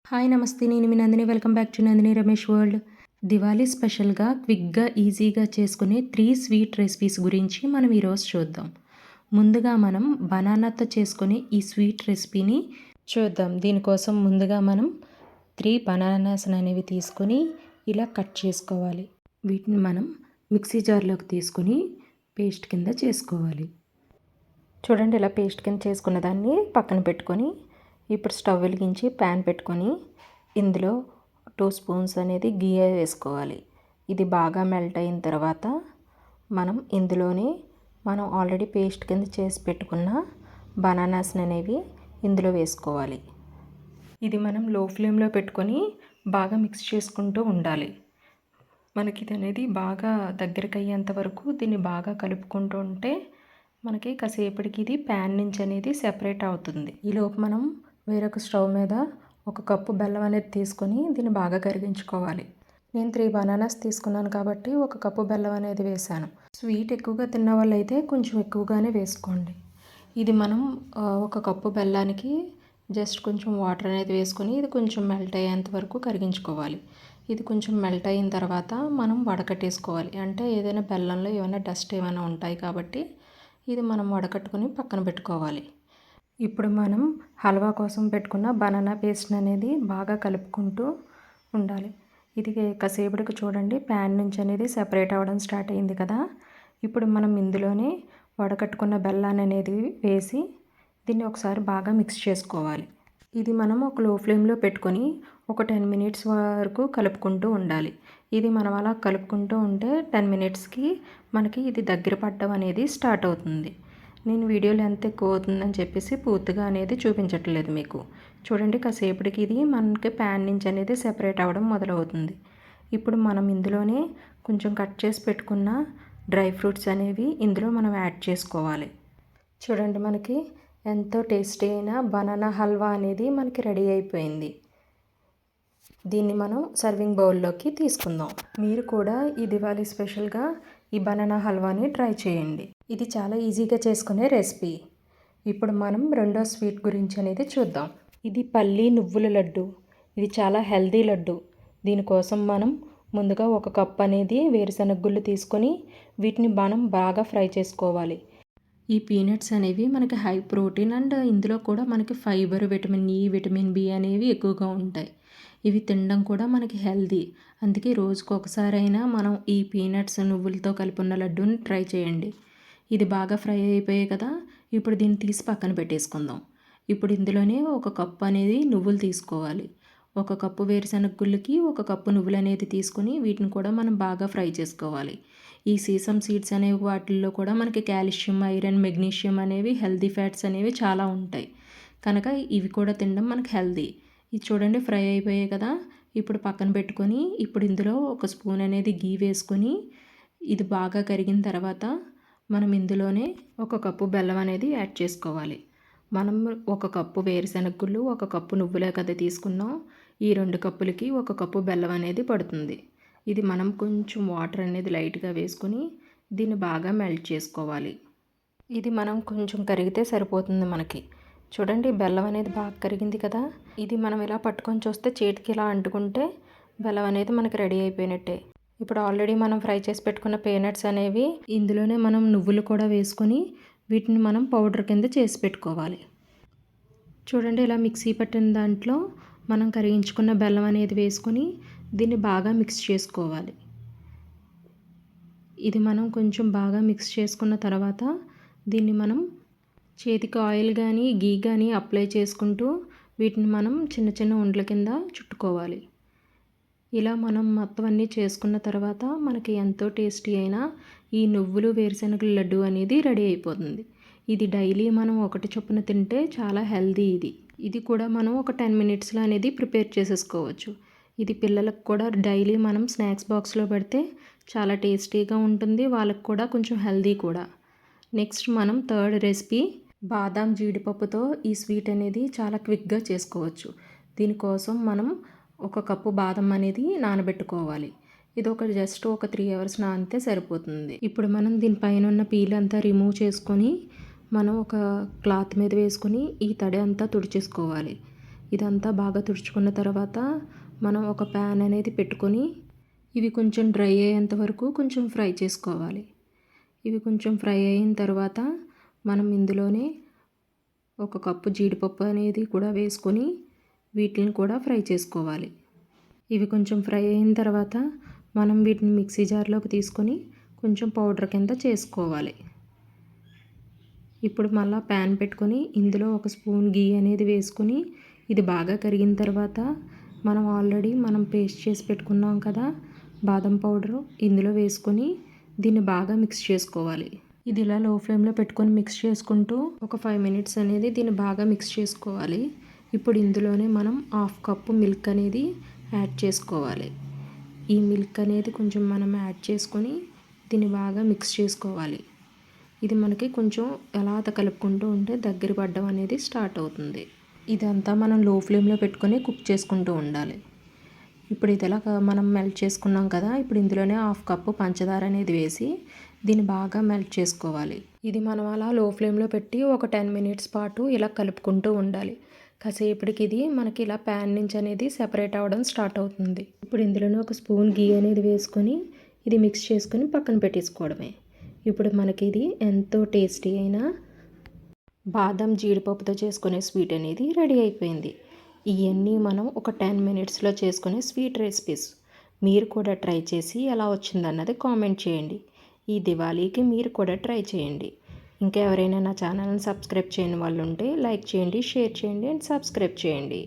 Hi నమస్తే. నేను మీ Nandini. Welcome back to Nandini Ramesh world. Diwali స్పెషల్గా క్విక్గా ఈజీగా చేసుకునే 3 స్వీట్ రెసిపీస్ గురించి మనం ఈరోజు చూద్దాం. ముందుగా మనం బనానాతో చేసుకునే ఈ స్వీట్ రెసిపీని చూద్దాం. దీనికోసం ముందుగా మనం 3 బనానాస్ అనేవి తీసుకొని ఇలా కట్ చేసుకోవాలి. వీటిని మనం మిక్సీ జార్లోకి తీసుకొని పేస్ట్ కింద చేసుకోవాలి. చూడండి, ఇలా పేస్ట్ కింద చేసుకున్న దాన్ని పక్కన పెట్టుకొని ఇప్పుడు స్టవ్ వెలిగించి ప్యాన్ పెట్టుకొని ఇందులో 2 స్పూన్స్ అనేది గీ వేసుకోవాలి. ఇది బాగా మెల్ట్ అయిన తర్వాత మనం ఆల్రెడీ పేస్ట్ కింద చేసి పెట్టుకున్న బనానాస్ అనేవి ఇందులో వేసుకోవాలి. ఇది మనం లో ఫ్లేమ్లో పెట్టుకొని బాగా మిక్స్ చేసుకుంటూ ఉండాలి. మనకి ఇది అనేది బాగా దగ్గరికి అయ్యేంత వరకు దీన్ని బాగా కలుపుకుంటూ ఉంటే మనకి కాసేపటికి ఇది ప్యాన్ నుంచి అనేది సెపరేట్ అవుతుంది. ఈలోపు మనం వేరొక స్టవ్ మీద 1 కప్పు బెల్లం అనేది తీసుకొని దీన్ని బాగా కరిగించుకోవాలి. నేను 3 బనానాస్ తీసుకున్నాను కాబట్టి 1 కప్పు బెల్లం అనేది వేసాను. స్వీట్ ఎక్కువగా తిన్న వాళ్ళు అయితే కొంచెం ఎక్కువగానే వేసుకోండి. ఇది మనం 1 కప్పు బెల్లానికి జస్ట్ కొంచెం వాటర్ అనేది వేసుకొని ఇది కొంచెం మెల్ట్ అయ్యేంత వరకు కరిగించుకోవాలి. ఇది కొంచెం మెల్ట్ అయిన తర్వాత మనం వడకట్టేసుకోవాలి. అంటే ఏదైనా బెల్లంలో ఏమైనా డస్ట్ ఏమైనా ఉంటాయి కాబట్టి ఇది మనం వడకట్టుకొని పక్కన పెట్టుకోవాలి. ఇప్పుడు మనం హల్వా కోసం పెట్టుకున్న బనానా పేస్ట్ అనేది బాగా కలుపుకుంటూ ఉండాలి. ఇది కాసేపటికి చూడండి ప్యాన్ నుంచి అనేది సెపరేట్ అవ్వడం స్టార్ట్ అయింది కదా. ఇప్పుడు మనం ఇందులోనే వడకట్టుకున్న బెల్లాన్ని అనేది వేసి దీన్ని ఒకసారి బాగా మిక్స్ చేసుకోవాలి. ఇది మనం ఒక లో ఫ్లేమ్లో పెట్టుకొని ఒక 10 మినిట్స్ వరకు కలుపుకుంటూ ఉండాలి. ఇది మనం అలా కలుపుకుంటూ ఉంటే 10 మినిట్స్కి మనకి ఇది దగ్గర పడడం అనేది స్టార్ట్ అవుతుంది. నేను వీడియో లెంత్ ఎక్కువ అవుతుందని చెప్పేసి పూర్తిగా అనేది చూపించట్లేదు మీకు. చూడండి, కాసేపటికి ఇది మనకి ప్యాన్ నుంచి అనేది సెపరేట్ అవ్వడం మొదలవుతుంది. ఇప్పుడు మనం ఇందులోనే కొంచెం కట్ చేసి పెట్టుకున్న డ్రై ఫ్రూట్స్ అనేవి ఇందులో మనం యాడ్ చేసుకోవాలి. చూడండి, మనకి ఎంతో టేస్టీ అయిన బనానా హల్వా అనేది మనకి రెడీ అయిపోయింది. దీన్ని మనం సర్వింగ్ బౌల్లోకి తీసుకుందాం. మీరు కూడా ఈ దివాళీ స్పెషల్గా ఈ బనానా హల్వాని ట్రై చేయండి. ఇది చాలా ఈజీగా చేసుకునే రెసిపీ. ఇప్పుడు మనం రెండో స్వీట్ గురించి అనేది చూద్దాం. ఇది పల్లి నువ్వుల లడ్డు. ఇది చాలా హెల్దీ లడ్డు. దీనికోసం మనం ముందుగా 1 కప్ అనేది వేరుశనగ గుళ్ళు తీసుకొని వీటిని మనం బాగా ఫ్రై చేసుకోవాలి. ఈ పీనట్స్ అనేవి మనకి హై ప్రోటీన్ అండ్ ఇందులో కూడా మనకి fibre, vitamin E, vitamin B అనేవి ఎక్కువగా ఉంటాయి. ఇవి తినడం కూడా మనకి హెల్దీ. అందుకే రోజుకు ఒకసారైనా మనం ఈ పీనట్స్ నువ్వులతో కలిపి ఉన్న లడ్డూని ట్రై చేయండి. ఇది బాగా ఫ్రై అయిపోయాయి కదా. ఇప్పుడు దీన్ని తీసి పక్కన పెట్టేసుకుందాం. ఇప్పుడు ఇందులోనే 1 కప్పు అనేది నువ్వులు తీసుకోవాలి. 1 కప్పు వేరుశనగ గుళ్ళకి 1 కప్పు నువ్వులు అనేది తీసుకొని వీటిని కూడా మనం బాగా ఫ్రై చేసుకోవాలి. ఈ సీసమ్ సీడ్స్ అనేవి వాటిల్లో కూడా మనకి కాల్షియం, ఐరన్, మెగ్నీషియం అనేవి హెల్దీ ఫ్యాట్స్ అనేవి చాలా ఉంటాయి కనుక ఇవి కూడా తినడం మనకి హెల్దీ. ఇది చూడండి ఫ్రై అయిపోయాయి కదా. ఇప్పుడు పక్కన పెట్టుకొని ఇప్పుడు ఇందులో 1 స్పూన్ అనేది గీ వేసుకొని ఇది బాగా కరిగిన తర్వాత మనం ఇందులోనే 1 కప్పు బెల్లం అనేది యాడ్ చేసుకోవాలి. మనం 1 కప్పు వేరుశనగ గుళ్ళు 1 కప్పు నువ్వులే కదా తీసుకున్నాం. ఈ 2 కప్పులకి 1 కప్పు బెల్లం అనేది పడుతుంది. ఇది మనం కొంచెం వాటర్ అనేది లైట్గా వేసుకొని దీన్ని బాగా మెల్ట్ చేసుకోవాలి. ఇది మనం కొంచెం కరిగితే సరిపోతుంది మనకి. చూడండి, బెల్లం అనేది బాగా కరిగింది కదా. ఇది మనం ఇలా పట్టుకొని చూస్తే చేతికి ఇలా అంటుకుంటే బెల్లం అనేది మనకి రెడీ అయిపోయినట్టే. ఇప్పుడు ఆల్రెడీ మనం ఫ్రై చేసి పెట్టుకున్న పీనట్స్ అనేవి ఇందులోనే మనం నువ్వులు కూడా వేసుకొని వీటిని మనం పౌడర్ కింద చేసి పెట్టుకోవాలి. చూడండి, ఇలా మిక్సీ పట్టిన దాంట్లో మనం కరిగించుకున్న బెల్లం అనేది వేసుకొని దీన్ని బాగా మిక్స్ చేసుకోవాలి. ఇది మనం కొంచెం బాగా మిక్స్ చేసుకున్న తర్వాత దీన్ని మనం చేతికి ఆయిల్ కానీ గీ కానీ అప్లై చేసుకుంటూ వీటిని మనం చిన్న చిన్న ఉండల కింద చుట్టుకోవాలి. ఇలా మనం మొత్తం అన్నీ చేసుకున్న తర్వాత మనకి ఎంతో టేస్టీ అయిన ఈ నువ్వులు వేరుశనగల లడ్డు అనేది రెడీ అయిపోతుంది. ఇది డైలీ మనం 1 చొప్పున తింటే చాలా హెల్దీ. ఇది కూడా మనం ఒక 10 మినిట్స్లో అనేది ప్రిపేర్ చేసేసుకోవచ్చు. ఇది పిల్లలకు కూడా డైలీ మనం స్నాక్స్ బాక్స్లో పెడితే చాలా టేస్టీగా ఉంటుంది. వాళ్ళకు కూడా కొంచెం హెల్దీ కూడా. నెక్స్ట్ మనం థర్డ్ రెసిపీ బాదాం జీడిపప్పుతో ఈ స్వీట్ అనేది చాలా క్విక్గా చేసుకోవచ్చు. దీనికోసం మనం 1 కప్పు బాదం అనేది నానబెట్టుకోవాలి. ఇది జస్ట్ ఒక 3 అవర్స్ నానితే సరిపోతుంది. ఇప్పుడు మనం దీనిపైన ఉన్న పీల్ అంతా రిమూవ్ చేసుకొని మనం ఒక క్లాత్ మీద వేసుకొని ఈ తడి అంతా తుడిచేసుకోవాలి. ఇదంతా బాగా తుడుచుకున్న తర్వాత మనం ఒక ప్యాన్ అనేది పెట్టుకొని ఇవి కొంచెం డ్రై అయ్యేంత వరకు కొంచెం ఫ్రై చేసుకోవాలి. ఇవి కొంచెం ఫ్రై అయిన తర్వాత మనం ఇందులోనే ఒక కప్పు జీడిపప్పు అనేది కూడా వేసుకొని వీటిని కూడా ఫ్రై చేసుకోవాలి. ఇవి కొంచెం ఫ్రై అయిన తర్వాత మనం వీటిని మిక్సీ జార్లోకి తీసుకొని కొంచెం పౌడర్ కింద చేసుకోవాలి. ఇప్పుడు మళ్ళీ ప్యాన్ పెట్టుకొని ఇందులో ఒక స్పూన్ గీ అనేది వేసుకొని ఇది బాగా కరిగిన తర్వాత మనం పేస్ట్ చేసి పెట్టుకున్నాం కదా బాదం పౌడరు, ఇందులో వేసుకొని దీన్ని బాగా మిక్స్ చేసుకోవాలి. ఇది ఇలా లో ఫ్లేమ్లో పెట్టుకొని మిక్స్ చేసుకుంటూ ఒక 5 మినిట్స్ అనేది దీన్ని బాగా మిక్స్ చేసుకోవాలి. ఇప్పుడు ఇందులోనే మనం 1/2 కప్పు మిల్క్ అనేది యాడ్ చేసుకోవాలి. ఈ మిల్క్ అనేది కొంచెం మనం యాడ్ చేసుకొని దీన్ని బాగా మిక్స్ చేసుకోవాలి. ఇది మనకి కొంచెం ఎలా కలుపుకుంటూ ఉంటే దగ్గర పడడం అనేది స్టార్ట్ అవుతుంది. ఇదంతా మనం లో ఫ్లేమ్లో పెట్టుకొని కుక్ చేసుకుంటూ ఉండాలి. ఇప్పుడు ఇది ఎలా మనం మెల్ట్ చేసుకున్నాం కదా, ఇప్పుడు ఇందులోనే 1/2 కప్పు పంచదార అనేది వేసి దీన్ని బాగా మెల్ట్ చేసుకోవాలి. ఇది మనం అలా లో ఫ్లేమ్లో పెట్టి ఒక 10 మినిట్స్ పాటు ఇలా కలుపుకుంటూ ఉండాలి. కాసేపటికి ఇది మనకి ఇలా ప్యాన్ నుంచి అనేది సెపరేట్ అవ్వడం స్టార్ట్ అవుతుంది. ఇప్పుడు ఇందులోనే ఒక స్పూన్ గీ అనేది వేసుకొని ఇది మిక్స్ చేసుకొని పక్కన పెట్టేసుకోవడమే. ఇప్పుడు మనకి ఇది ఎంతో టేస్టీ అయిన బాదం జీడిపప్పుతో చేసుకునే స్వీట్ అనేది రెడీ అయిపోయింది. ఇవన్నీ మనం ఒక 10 మినిట్స్లో చేసుకునే స్వీట్ రెసిపీస్. మీరు కూడా ట్రై చేసి ఎలా వచ్చిందన్నది కామెంట్ చేయండి. ఈ దివాళీకి మీరు కూడా ట్రై చేయండి. ఇంకా ఎవరైనా నా ఛానల్ని సబ్స్క్రైబ్ చేయని వాళ్ళు ఉంటే లైక్ చేయండి, షేర్ చేయండి అండ్ సబ్స్క్రైబ్ చేయండి.